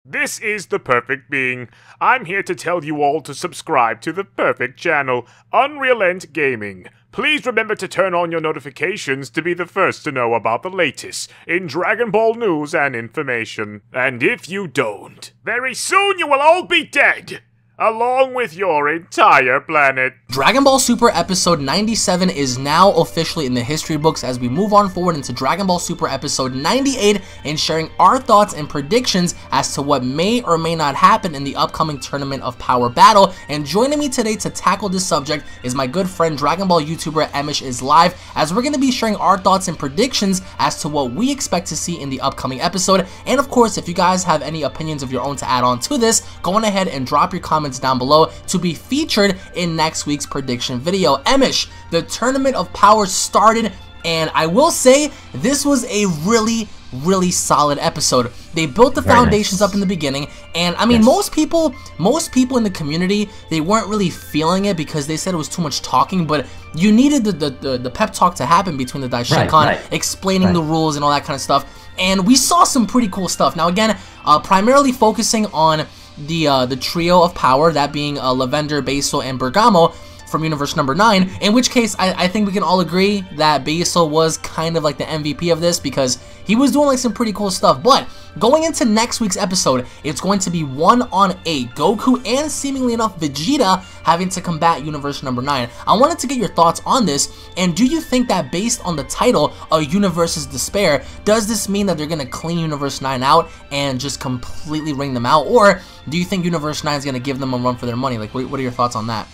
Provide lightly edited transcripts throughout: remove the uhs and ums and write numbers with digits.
This is the Perfect Being. I'm here to tell you all to subscribe to the perfect channel, UnrealEntGaming. Please remember to turn on your notifications to be the first to know about the latest in Dragon Ball news and information. And if you don't, very soon you will all be dead, along with your entire planet. Dragon Ball Super Episode 97 is now officially in the history books as we move on forward into Dragon Ball Super Episode 98 and sharing our thoughts and predictions as to what may or may not happen in the upcoming Tournament of Power battle. And joining me today to tackle this subject is my good friend Dragon Ball YouTuber EmoshIsLive, as we're going to be sharing our thoughts and predictions as to what we expect to see in the upcoming episode. And of course, if you guys have any opinions of your own to add on to this, go on ahead and drop your comments down below to be featured in next week's prediction video. Emosh, the Tournament of Power started, and I will say this was a really solid episode. They built the foundations up in the beginning, and I mean, most people in the community, they weren't really feeling it because they said it was too much talking, but you needed the pep talk to happen between the Daishokan, explaining the rules and all that kind of stuff, and we saw some pretty cool stuff. Now again, primarily focusing on the trio of power, that being Lavender, Basil, and Bergamo from universe number 9, in which case I think we can all agree that Basil was kind of like the MVP of this because he was doing like some pretty cool stuff. But going into next week's episode, it's going to be 1-on-8, Goku and seemingly enough Vegeta having to combat universe number 9. I wanted to get your thoughts on this, and do you think that based on the title, A Universe's Despair, does this mean that they're going to clean universe 9 out and just completely wring them out, or do you think universe 9 is going to give them a run for their money? Like, what are your thoughts on that?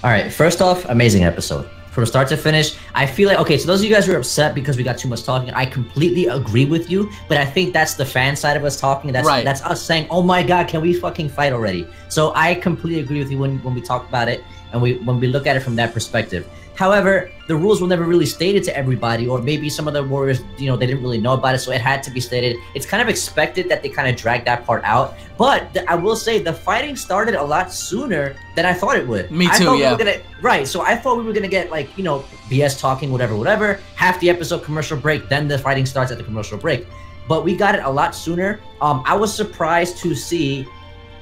Alright, first off, amazing episode. From start to finish, I feel like, okay, so those of you guys who are upset because we got too much talking, I completely agree with you, but I think that's the fan side of us talking. That's us saying, oh my god, can we fucking fight already? So I completely agree with you when we talk about it and when we look at it from that perspective. However, the rules were never really stated to everybody, or maybe some of the warriors, you know, they didn't really know about it, so it had to be stated. It's kind of expected that they kind of dragged that part out, but I will say the fighting started a lot sooner than I thought it would. Me too, yeah. So I thought we were gonna get, like, you know, BS talking, whatever, half the episode commercial break, then the fighting starts at the commercial break. But we got it a lot sooner. I was surprised to see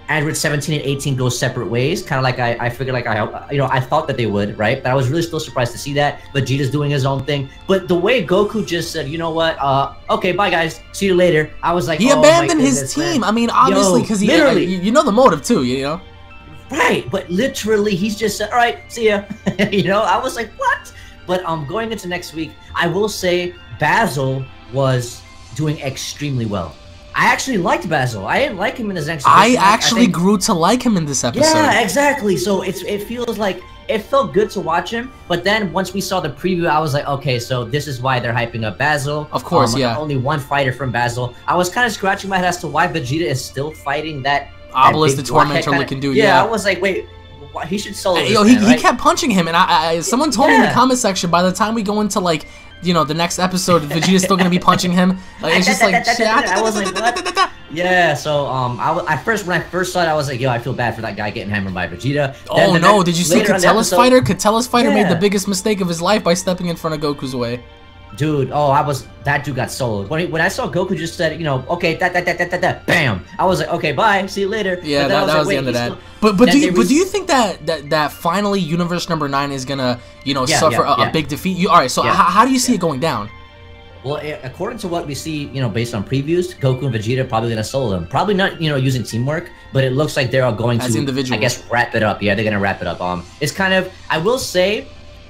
Android 17 and 18 go separate ways, kind of like I figured, like I thought that they would, right? But I was really still surprised to see that. Vegeta's doing his own thing. But the way Goku just said, you know what, okay, bye guys, see you later. I was like, he abandoned his team. Man. I mean, obviously, because he literally, you know the motive too, you know. Right, but literally, he's just said, all right, see ya. You know, I was like, what? But going into next week, I will say Basil was doing extremely well. I actually liked Basil. I didn't like him in this next episode. I actually grew to like him in this episode. Yeah, exactly. So it feels like it felt good to watch him. But then once we saw the preview, I was like, okay, so this is why they're hyping up Basil. Of course, yeah. Only one fighter from Basil. I was kind of scratching my head as to why Vegeta is still fighting that Obelisk, the Tormentor looking dude. Yeah, I was like, wait, he should solo this yo, man, he kept punching him, and someone told me in the comment section, by the time we go into, like, you know, the next episode, Vegeta's still gonna be punching him. Like, it's just like, I was like, what? Yeah, so when I first saw it, I was like, yo, I feel bad for that guy getting hammered by Vegeta. Oh no, did you see Catella's fighter? Catella's fighter made the biggest mistake of his life by stepping in front of Goku's way. Dude, that dude got soloed. When I saw Goku just said, you know, okay, bam. I was like, okay, bye, see you later. Yeah, that was the end of that. But do you think that finally Universe number 9 is gonna, you know, suffer a big defeat? All right, so how do you see it going down? Well, according to what we see, you know, based on previews, Goku and Vegeta are probably gonna solo them. Probably not, you know, using teamwork, but it looks like they're all going to, I guess, wrap it up. Yeah, they're gonna wrap it up. It's kind of, I will say,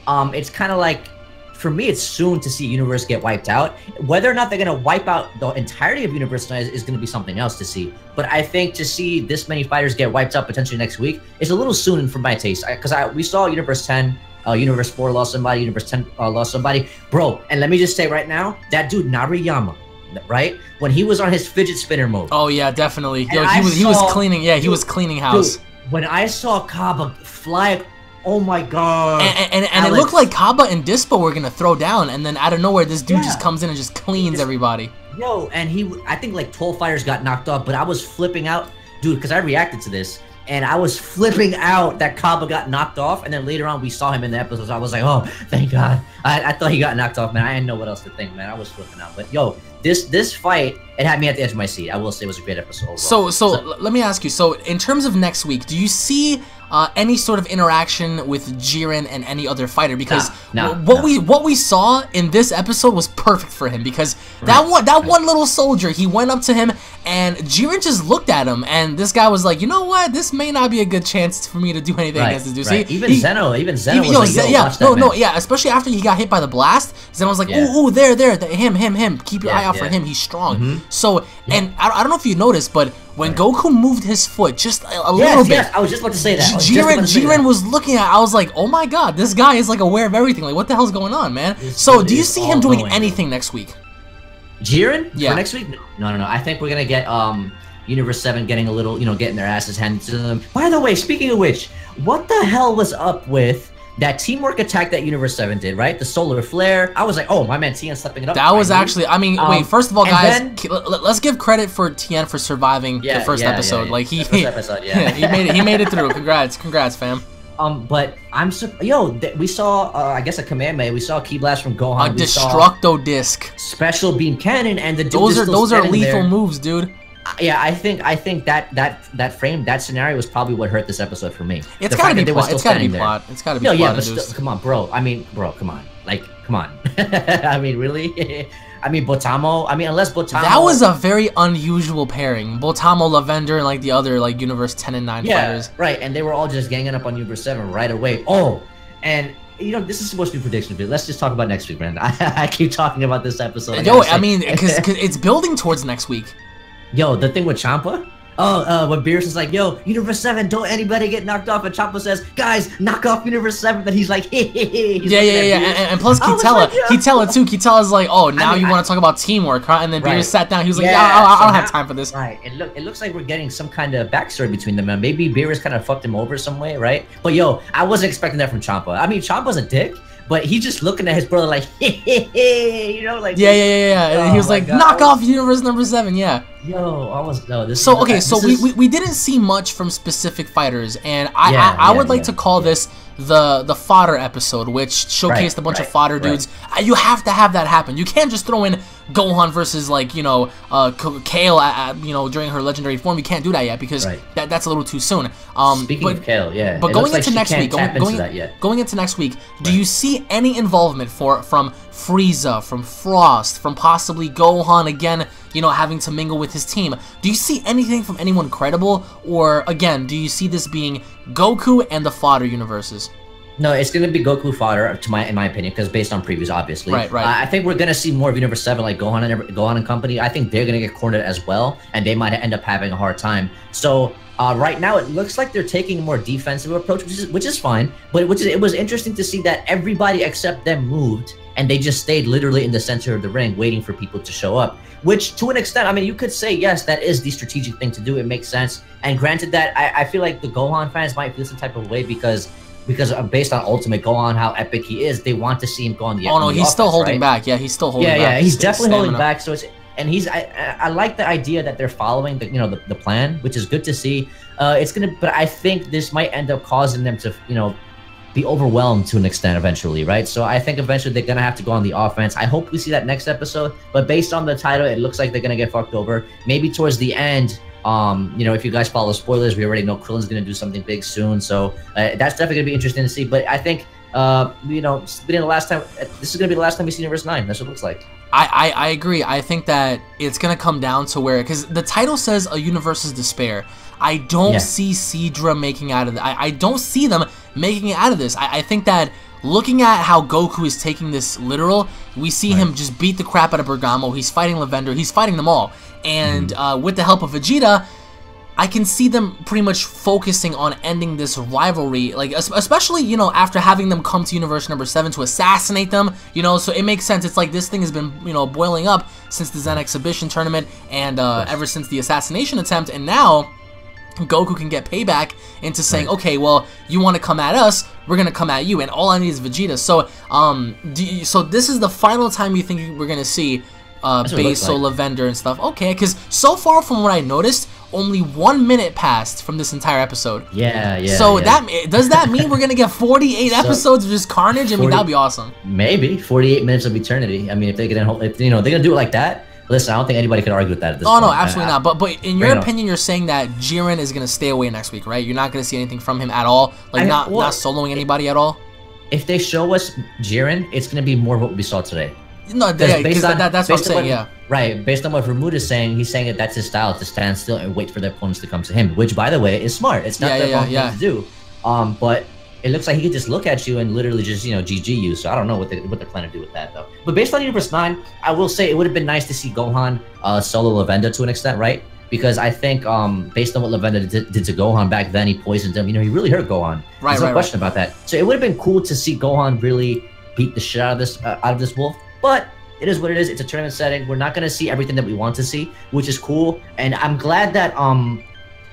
it's kind of like, for me, it's soon to see Universe get wiped out. Whether or not they're going to wipe out the entirety of Universe 9 is going to be something else to see. But I think to see this many fighters get wiped out potentially next week is a little soon for my taste. Because we saw Universe 10, Universe 4 lost somebody, Universe 10 lost somebody. Bro, and let me just say right now, that dude Nariyama, right? When he was on his fidget spinner mode. Oh, yeah, definitely. Yo, he was cleaning, he was cleaning house. Dude, when I saw Kaba fly, oh my god. And it looked like Kaba and Dispo were gonna throw down, and then out of nowhere this dude just comes in and just cleans everybody. Yo, and I think like 12 fighters got knocked off, but I was flipping out, dude, because I reacted to this. and I was flipping out that Kaba got knocked off, and then later on we saw him in the episode, so I was like, oh, thank God. I thought he got knocked off, man. I didn't know what else to think, man. I was flipping out. But yo, this fight, it had me at the edge of my seat. I will say it was a great episode overall. So let me ask you, so in terms of next week, do you see any sort of interaction with Jiren and any other fighter? Because what we saw in this episode was perfect for him, because that one little soldier, he went up to him and Jiren just looked at him, and this guy was like, you know what, this may not be a good chance for me to do anything against this dude. Right. Even Zeno was like, yo, yeah, especially after he got hit by the blast, Zeno was like, ooh, there, him, keep your eye out for him, he's strong. So, and I don't know if you noticed, but when Goku moved his foot just a little bit, I was just about to say that. Jiren was looking at, I was like, oh my God, this guy is like aware of everything. Like, what the hell's going on, man? So, do you see him doing anything next week? Jiren? Yeah. For next week? No. I think we're gonna get Universe 7 getting a little, getting their asses handed to them. By the way, speaking of which, what the hell was up with that teamwork attack that Universe 7 did, right? The solar flare. I was like, oh, my man Tien stepping it up. That was actually, I mean, wait, first of all, guys, let's give credit for Tien for surviving the first episode. Like, he made it through. Congrats, fam. But we saw, I guess a Kamehameha. We saw a Ki Blast from Gohan. A Destructo Disc. Special Beam Cannon, and those are lethal moves, dude. Yeah, I think that frame, that scenario was probably what hurt this episode for me. It's gotta be plot. It's gotta be plot. It's gotta be plot. Yeah, but still, come on, bro. Come on. Like, come on. I mean, really? I mean, Botamo. I mean, unless Botamo. That was a very unusual pairing. Botamo, Lavender, and like the other like Universe 10 and 9 fighters. Right. And they were all just ganging up on Universe 7 right away. Oh, and this is supposed to be prediction video. Let's just talk about next week, man. I keep talking about this episode. Yo, I mean, because it's building towards next week. Yo, the thing with Champa? When Beerus is like, yo, Universe 7, don't anybody get knocked off, and Champa says, guys, knock off Universe 7, then he's like, hey. And plus Kitella, Kitella's like, oh, now you want to talk about teamwork, huh? And then Beerus sat down, he was like, I don't have time for this. Right, it looks like we're getting some kind of backstory between them, and maybe Beerus kind of fucked him over some way, right? But yo, I wasn't expecting that from Champa. I mean, Champa's a dick, but he's just looking at his brother like, hey, like. Yeah. And he was like, knock off Universe number 7, yeah. Yo, we didn't see much from specific fighters, and I would like to call this the fodder episode, which showcased a bunch of fodder dudes. You have to have that happen. You can't just throw in Gohan versus like Kale during her legendary form. You can't do that yet because that's a little too soon. Speaking of Kale, but going into next week, going into next week, do you see any involvement from Frieza, from Frost, from possibly Gohan again, having to mingle with his team? Do you see anything from anyone credible, or again, do you see this being Goku and the fodder universes? No, it's going to be Goku fodder, in my opinion, because based on previews, obviously. Right. I think we're going to see more of Universe 7, like Gohan and company. I think they're going to get cornered as well, and they might end up having a hard time. So right now, it looks like they're taking a more defensive approach, which is fine. But it was interesting to see that everybody except them moved, and they just stayed literally in the center of the ring, waiting for people to show up. Which, to an extent, I mean, you could say, yes, that is the strategic thing to do. It makes sense. And granted that, I feel like the Gohan fans might feel some type of way because based on Ultimate Gohan, how epic he is, they want to see him go on the he's still holding back. Yeah, he's still holding back. Yeah, he's definitely holding back. So I like the idea that they're following the plan, which is good to see. But I think this might end up causing them to, be overwhelmed to an extent eventually, right? So I think eventually they're gonna have to go on the offense. I hope we see that next episode, but based on the title, it looks like they're gonna get fucked over. Maybe towards the end, if you guys follow spoilers, we already know Krillin's gonna do something big soon, so that's definitely gonna be interesting to see. But I think, this is gonna be the last time we see Universe 9. That's what it looks like. I agree. I think that it's gonna come down to because the title says a universe's despair. I don't see Seadra making out of it. I don't see them making it out of this. I think that looking at how Goku is taking this literal, we see him just beat the crap out of Bergamo. He's fighting Lavender. He's fighting them all. And with the help of Vegeta, I can see them pretty much focusing on ending this rivalry, like especially after having them come to Universe number 7 to assassinate them, so it makes sense. It's like this thing has been boiling up since the Zen Exhibition tournament and ever since the assassination attempt, and now Goku can get payback into saying, okay, well, you want to come at us, we're gonna come at you, and all I need is Vegeta. So so this is the final time you think we're gonna see Basil, Lavender, and stuff? Okay, because so far from what I noticed, only 1 minute passed from this entire episode. Yeah. So does that mean we're gonna get 48 episodes of just carnage? I mean, that'd be awesome. Maybe 48 minutes of eternity. I mean, if they're gonna do it like that. Listen, I don't think anybody could argue with that at this point. No, absolutely not. But in your opinion, you're saying that Jiren is gonna stay away next week, right? You're not gonna see anything from him at all, like not soloing anybody at all. If they show us Jiren, it's gonna be more of what we saw today. No, that's what I'm saying. Yeah. Right, based on what Vermouth is saying, he's saying that that's his style, to stand still and wait for their opponents to come to him. Which, by the way, is smart. It's not their opponent to do. But it looks like he could just look at you and literally just, GG you. So I don't know what they're planning to do with that, though. But based on Universe 9, I will say it would have been nice to see Gohan solo Lavenda to an extent, right? Because I think based on what Lavenda did to Gohan back then, he poisoned him. He really hurt Gohan. There's no question about that. So it would have been cool to see Gohan really beat the shit out of this wolf. But it is what it is. It's a tournament setting. We're not going to see everything that we want to see, which is cool. And I'm glad that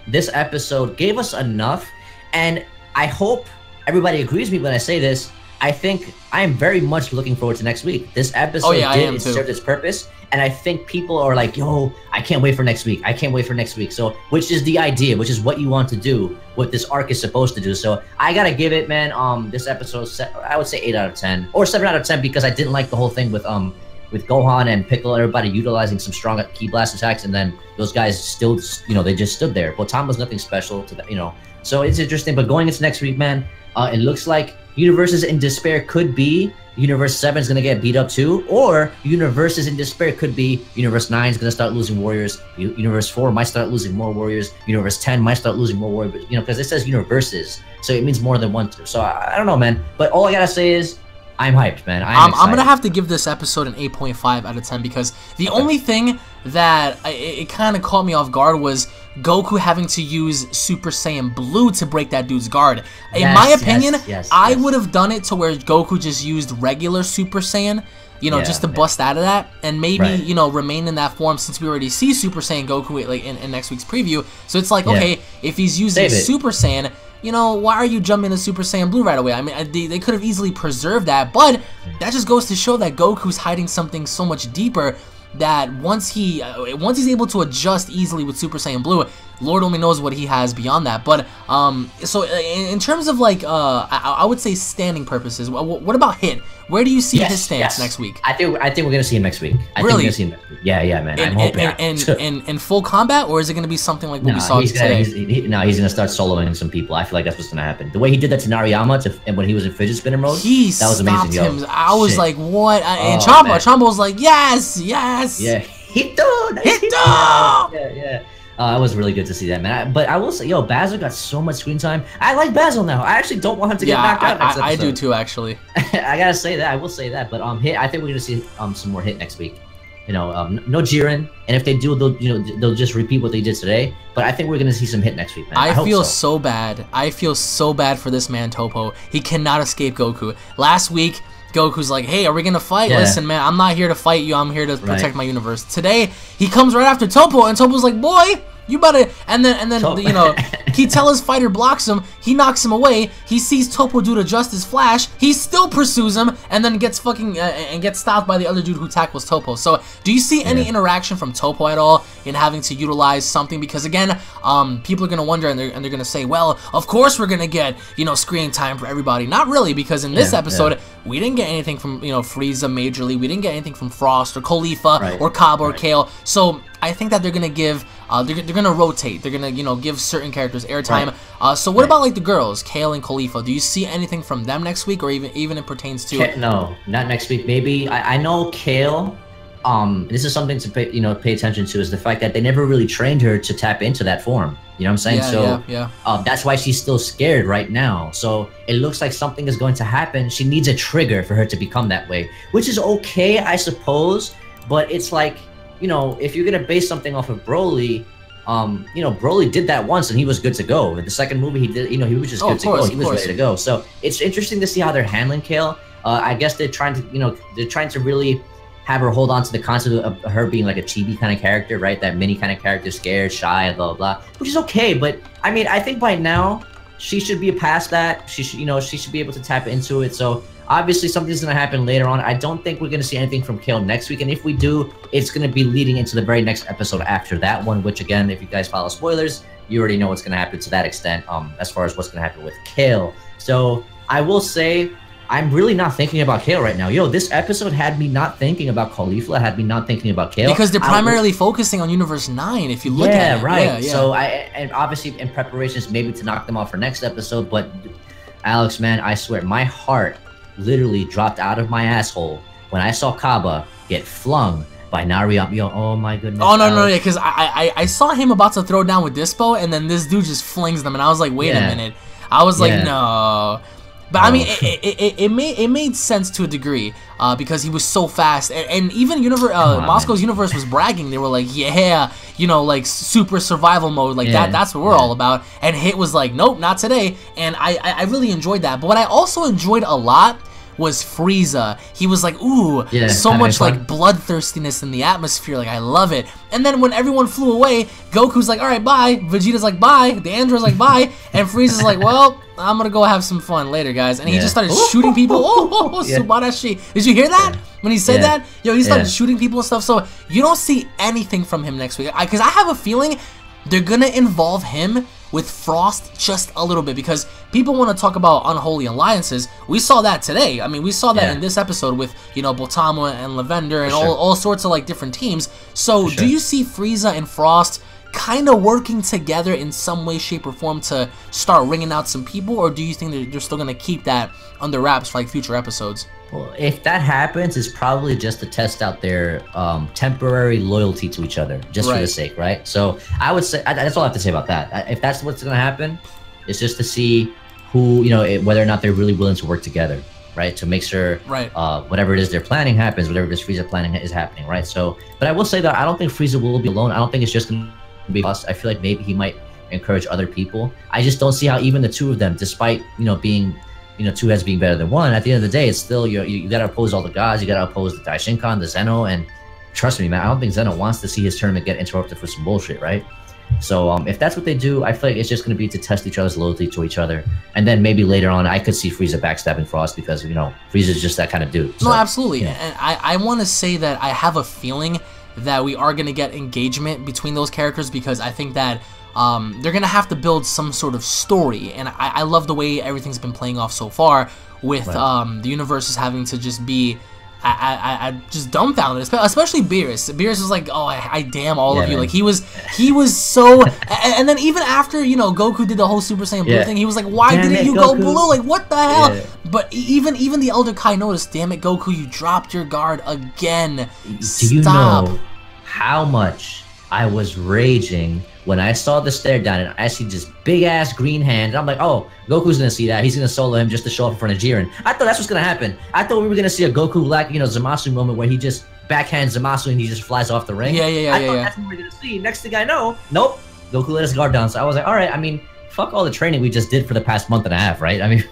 this episode gave us enough. And I hope everybody agrees with me when I say this. I think I am very much looking forward to next week. This episode served its purpose. And I think people are like, yo, I can't wait for next week. I can't wait for next week. So, which is the idea, which is what you want to do, what this arc is supposed to do. So I got to give it, man, this episode, I would say 8 out of 10 or 7 out of 10, because I didn't like the whole thing with Gohan and Piccolo, everybody utilizing some strong Ki Blast attacks, and then those guys still, they just stood there. But Tom was nothing special to that, So it's interesting. But going into next week, man, it looks like Universes in Despair could be Universe 7 is going to get beat up too, or Universes in Despair could be Universe 9 is going to start losing warriors, Universe 4 might start losing more warriors, Universe 10 might start losing more warriors, because it says Universes, so it means more than one. So I don't know, man. But all I got to say is, I'm hyped, man. I'm going to have to give this episode an 8.5 out of 10, because the only thing that it kind of caught me off guard was Goku having to use Super Saiyan Blue to break that dude's guard. In my opinion, I would have done it to where Goku just used regular Super Saiyan, just to bust out of that, and maybe, remain in that form, since we already see Super Saiyan Goku like in next week's preview. So it's like, okay, if he's using Super Saiyan, why are you jumping to Super Saiyan Blue right away? I mean, they could have easily preserved that, but that just goes to show that Goku's hiding something so much deeper, that once he's able to adjust easily with Super Saiyan Blue, Lord only knows what he has beyond that. But so in terms of like I would say standing purposes, what about Hit? Where do you see his stance next week? I think we're gonna see him next week. I think we're gonna see him next week. Yeah, man. I'm hoping. In full combat, or is it gonna be something like what we saw today? He's gonna start soloing some people. I feel like that's what's gonna happen. The way he did that to Nariyama and when he was in fidget spinner mode, that was amazing. Him. I was like, what? And Champa was like, yes. Yeah, Hito. Yeah. It was really good to see that, man. But I will say, Basil got so much screen time. I like Basil now. I actually don't want him to get knocked out next episode. I do too, actually. I gotta say that. I will say that. But Hit, I think we're gonna see some more Hit next week. No Jiren, and if they do, they'll just repeat what they did today. But I think we're gonna see some Hit next week, man. I feel so bad. I feel so bad for this man, Topo. He cannot escape Goku. Last week, Goku's like, hey, are we gonna fight? Listen, man, I'm not here to fight you. I'm here to protect my universe. Today, he comes right after Topo, and Topo's like, boy, you better. And then Kitella's fighter blocks him. He knocks him away. He sees Topo do the Justice Flash. He still pursues him, and then gets and gets stopped by the other dude who tackles Topo. So, do you see any interaction from Topo at all in having to utilize something? Because again, people are gonna wonder, and they're gonna say, well, of course we're gonna get screen time for everybody. Not really, because in this episode we didn't get anything from Frieza majorly. We didn't get anything from Frost or Khalifa or Cobb or Kale. So I think that they're gonna give they're gonna rotate. They're gonna give certain characters airtime. So what about like the girls, Kale and Khalifa? Do you see anything from them next week, or even it pertains to? No, not next week. Maybe I know Kale. This is something to pay attention to, is the fact that they never really trained her to tap into that form. You know what I'm saying? That's why she's still scared right now. So it looks like something is going to happen. She needs a trigger for her to become that way, which is okay, I suppose. But it's like, if you're gonna base something off of Broly, Broly did that once and he was good to go. In the second movie, he did, he was just good to go. He was ready to go. So it's interesting to see how they're handling Kale. I guess they're trying to really have her hold on to the concept of her being like a chibi kind of character, right? That mini kind of character, scared, shy, blah, blah, blah, which is okay. But I mean, I think by now she should be past that. She should be able to tap into it. So obviously something's going to happen later on. I don't think we're going to see anything from Kale next week, and if we do, it's going to be leading into the very next episode after that one, which again, if you guys follow spoilers, you already know what's going to happen to that extent, as far as what's going to happen with Kale. So I will say, I'm really not thinking about Kale right now. Yo, this episode had me not thinking about Caulifla, had me not thinking about Kale. Because they're primarily focusing on Universe 9, if you look at it. Right. Yeah. So and obviously in preparations maybe to knock them off for next episode, but Alex, man, I swear, my heart literally dropped out of my asshole when I saw Kaba get flung by Nari. Yo, oh my goodness. Oh, no, yeah, because I saw him about to throw down with Dispo, and then this dude just flings them, and I was like, wait a minute. I was like, no. But I mean, it made sense to a degree because he was so fast, and even Moscow's Universe was bragging. They were like, yeah, you know, like super survival mode, like that's what we're all about. And Hit was like, nope, not today. And I really enjoyed that. But what I also enjoyed a lot was Frieza. He was like, ooh, so much like bloodthirstiness in the atmosphere, like I love it. And then when everyone flew away, Goku's like, alright, bye. Vegeta's like, bye. The android's like, bye. And Frieza's like, well, I'm gonna go have some fun later, guys. And he just started shooting people. Subarashi. Did you hear that? When he said that? Yo, he started shooting people and stuff. So you don't see anything from him next week. Because I have a feeling they're gonna involve him with Frost just a little bit, because people want to talk about unholy alliances. We saw that today. I mean, we saw that in this episode with, you know, Botama and Lavender and all sorts of like different teams. So do you see Frieza and Frost kind of working together in some way, shape, or form to start ringing out some people, or do you think they're still going to keep that under wraps for like future episodes? Well, if that happens, it's probably just to test out their temporary loyalty to each other, just for the sake, right? So I would say, that's all I have to say about that. If that's what's going to happen, it's just to see who, you know, whether or not they're really willing to work together, right? To make sure whatever it is they're planning happens, whatever this Frieza planning is happening, right? So, but I will say that I don't think Frieza will be alone. I don't think it's just going to be us. I feel like maybe he might encourage other people. I just don't see how even the two of them, despite, you know, being, you know, two heads being better than one, at the end of the day, it's still, you got to oppose all the gods, you got to oppose the Daishinkan, the Zeno, and trust me, man, I don't think Zeno wants to see his tournament get interrupted for some bullshit, right? So if that's what they do, I feel like it's just going to be to test each other's loyalty to each other, and then maybe later on, I could see Frieza backstabbing Frost because, you know, Frieza's just that kind of dude. So, no, absolutely, yeah. And I want to say that I have a feeling that we are going to get engagement between those characters, because I think that they're going to have to build some sort of story, and I love the way everything's been playing off so far with the universes having to just be just dumbfounded, especially Beerus. Beerus was like, oh, I damn all of you. Like, he was so, and then even after, you know, Goku did the whole Super Saiyan Blue thing, he was like, why didn't you go blue? Like, what the hell? But even the Elder Kai noticed, damn it, Goku, you dropped your guard again. Do you know how much I was raging when I saw the stare down and I see this big ass green hand, and I'm like, oh, Goku's gonna see that. He's gonna solo him just to show up in front of Jiren. I thought that's what's gonna happen. I thought we were gonna see a Goku like, you know, Zamasu moment where he just backhands Zamasu and he just flies off the ring. I thought that's what we were gonna see. Next thing I know, nope, Goku let his guard down. So I was like, all right, I mean, fuck all the training we just did for the past month and a half, right? I mean,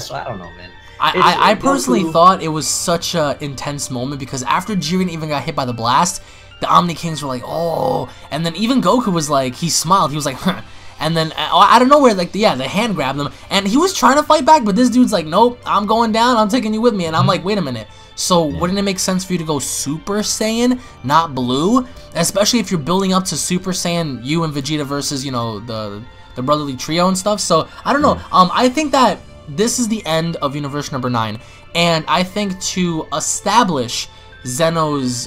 so I don't know, man. I personally thought it was such a intense moment, because after Jiren even got hit by the blast, the Omni Kings were like, oh, and then even Goku was like, he smiled, he was like, huh. And then out of nowhere, like, the hand grabbed him, and he was trying to fight back, but this dude's like, nope, I'm going down, I'm taking you with me, and I'm like, wait a minute, so wouldn't it make sense for you to go Super Saiyan, not Blue, especially if you're building up to Super Saiyan, you and Vegeta versus, you know, the brotherly trio and stuff? So, I don't know, I think that this is the end of Universe number 9, and I think to establish Zeno's,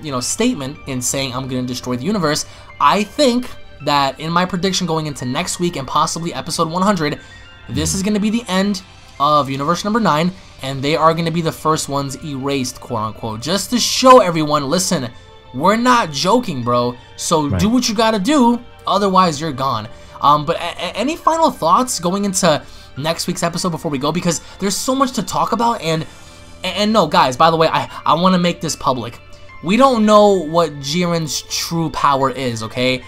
you know, statement in saying I'm gonna destroy the universe, I think that in my prediction going into next week and possibly episode 100, this is gonna be the end of Universe number 9, and they are gonna be the first ones erased, quote unquote, just to show everyone, listen, we're not joking, bro. So do what you gotta do, otherwise you're gone. But any final thoughts going into next week's episode before we go, because there's so much to talk about. And no, guys, by the way, I want to make this public. We don't know what Jiren's true power is, okay?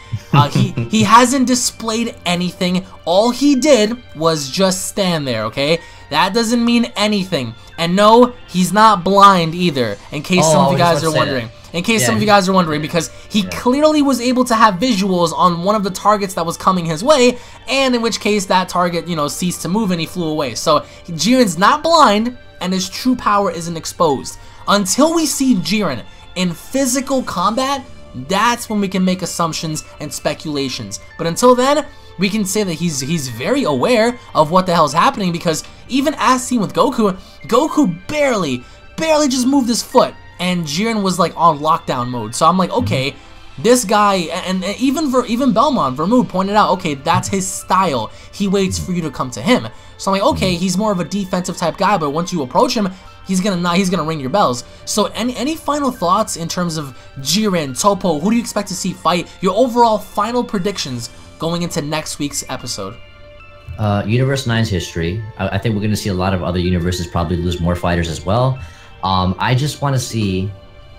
He hasn't displayed anything. All he did was just stand there, okay? That doesn't mean anything. And no, he's not blind either, in case some of you guys are wondering. in case some of you guys are wondering, because he clearly was able to have visuals on one of the targets that was coming his way, and in which case that target, you know, ceased to move and he flew away. So Jiren's not blind, and his true power isn't exposed. Until we see Jiren in physical combat, that's when we can make assumptions and speculations. But until then, we can say that he's very aware of what the hell's happening, because even as seen with Goku, Goku barely just moved his foot, and Jiren was like on lockdown mode. So I'm like, okay, this guy, and even Vermouth pointed out, okay, that's his style. He waits for you to come to him. So I'm like, okay, he's more of a defensive type guy, but once you approach him, he's gonna ring your bells. So any final thoughts in terms of Jiren, Toppo? Who do you expect to see fight? Your overall final predictions going into next week's episode. Universe 9's history. I think we're gonna see a lot of other universes probably lose more fighters as well. I just want to see.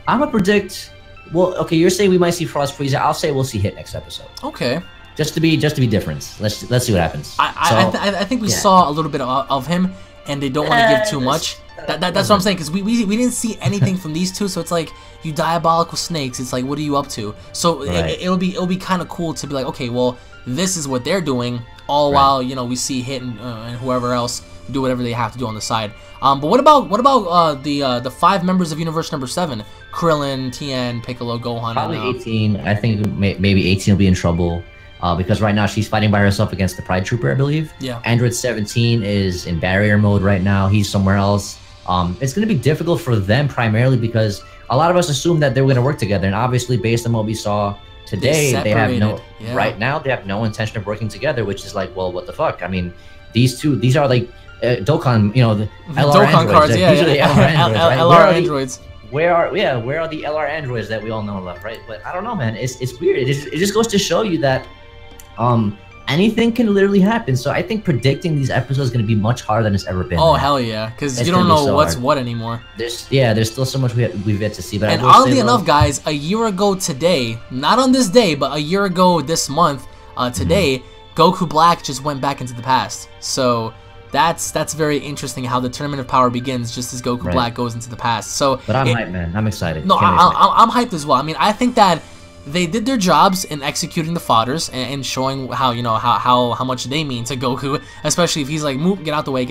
I'm gonna predict. Well, okay, you're saying we might see Frost Frieza. I'll say we'll see Hit next episode. Okay. Just to be different. Let's see what happens. I think we saw a little bit of him, and they don't want to give too much. That's what I'm saying, because we didn't see anything from these two, so it's like, you diabolical snakes. It's like, what are you up to? So it'll be kind of cool to be like, okay, well, this is what they're doing, all while, you know, we see Hit and whoever else do whatever they have to do on the side. But what about the 5 members of Universe number 7? Krillin, Tien, Piccolo, Gohan. Probably 18. I think maybe 18 will be in trouble. Because right now she's fighting by herself against the Pride Trooper, I believe. Yeah. Android 17 is in barrier mode right now. He's somewhere else. It's going to be difficult for them primarily because a lot of us assumed that they were going to work together, and obviously, based on what we saw today, they have no. Yeah. Right now, they have no intention of working together, which is like, well, what the fuck? I mean, these are like Dokkan, you know, the LR Dokkan androids. Cards, yeah, these are the LR androids, right? LR androids. Where are the LR androids that we all know and love, right? But I don't know, man. It's weird. It just goes to show you that anything can literally happen. So I think predicting these episodes is going to be much harder than it's ever been. Oh, hell yeah, because you don't know what's what anymore. There's still so much we've yet to see. But and oddly enough, guys, a year ago today, not on this day, but a year ago this month, today, Goku Black just went back into the past. So that's very interesting how the Tournament of Power begins just as Goku Black goes into the past. So, but I'm hyped, man. I'm excited. No, I'm hyped as well. I mean, I think that they did their jobs in executing the fodders and showing how, you know, how much they mean to Goku, especially if he's like, move, get out the way.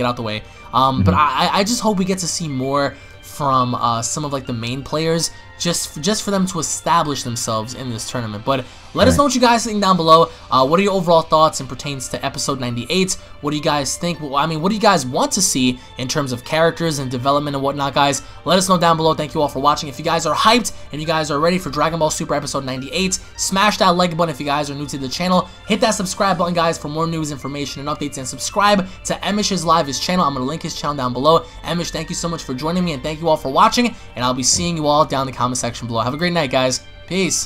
But I just hope we get to see more from some of like the main players, just for them to establish themselves in this tournament. But let us know what you guys think down below. What are your overall thoughts and pertains to episode 98? What do you guys think? Well, I mean, what do you guys want to see in terms of characters and development and whatnot, guys? Let us know down below. Thank you all for watching. If you guys are hyped and you guys are ready for Dragon Ball Super episode 98, smash that like button if you guys are new to the channel. Hit that subscribe button, guys, for more news, information, and updates. And subscribe to EmoshIsLive, his channel. I'm going to link his channel down below. Emosh, thank you so much for joining me, and thank you all for watching. And I'll be seeing you all down in the comment section below. Have a great night, guys. Peace.